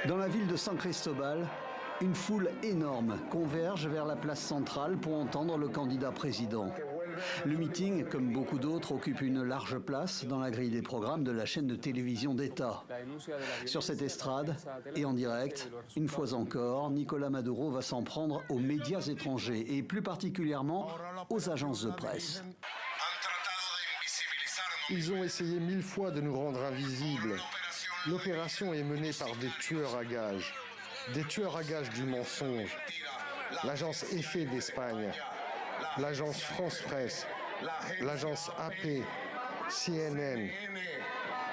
Dans la ville de San Cristobal, une foule énorme converge vers la place centrale pour entendre le candidat président. Le meeting, comme beaucoup d'autres, occupe une large place dans la grille des programmes de la chaîne de télévision d'État. Sur cette estrade et en direct, une fois encore, Nicolás Maduro va s'en prendre aux médias étrangers et plus particulièrement aux agences de presse. Ils ont essayé 1000 fois de nous rendre invisibles. L'opération est menée par des tueurs à gages du mensonge. L'agence EFE d'Espagne, l'agence France Presse, l'agence AP, CNN.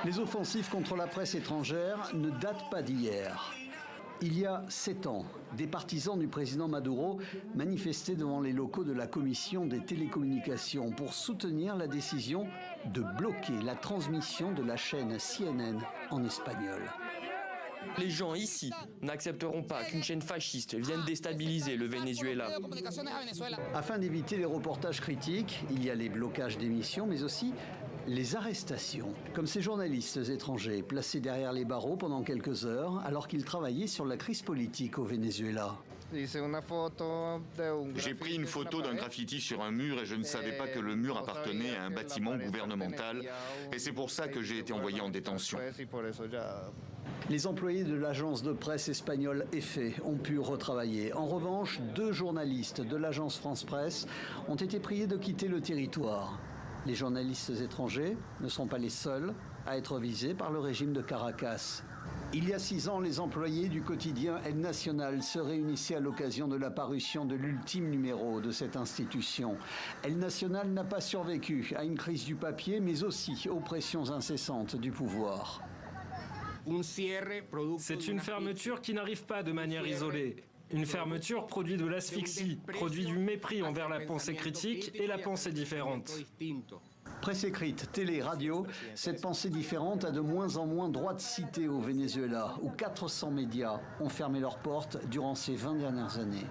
Les offensives contre la presse étrangère ne datent pas d'hier. Il y a 7 ans, des partisans du président Maduro manifestaient devant les locaux de la Commission des télécommunications pour soutenir la décision de bloquer la transmission de la chaîne CNN en espagnol. Les gens ici n'accepteront pas qu'une chaîne fasciste vienne déstabiliser le Venezuela. Afin d'éviter les reportages critiques, il y a les blocages d'émissions, mais aussi les arrestations, comme ces journalistes étrangers placés derrière les barreaux pendant quelques heures alors qu'ils travaillaient sur la crise politique au Venezuela. J'ai pris une photo d'un graffiti sur un mur et je ne savais pas que le mur appartenait à un bâtiment gouvernemental et c'est pour ça que j'ai été envoyé en détention. Les employés de l'agence de presse espagnole EFE ont pu retravailler. En revanche, 2 journalistes de l'agence France Presse ont été priés de quitter le territoire. Les journalistes étrangers ne sont pas les seuls à être visés par le régime de Caracas. Il y a 6 ans, les employés du quotidien El Nacional se réunissaient à l'occasion de la parution de l'ultime numéro de cette institution. El Nacional n'a pas survécu à une crise du papier, mais aussi aux pressions incessantes du pouvoir. C'est une fermeture qui n'arrive pas de manière isolée. Une fermeture produit de l'asphyxie, produit du mépris envers la pensée critique et la pensée différente. Presse écrite, télé, radio, cette pensée différente a de moins en moins droit de cité au Venezuela, où 400 médias ont fermé leurs portes durant ces 20 dernières années.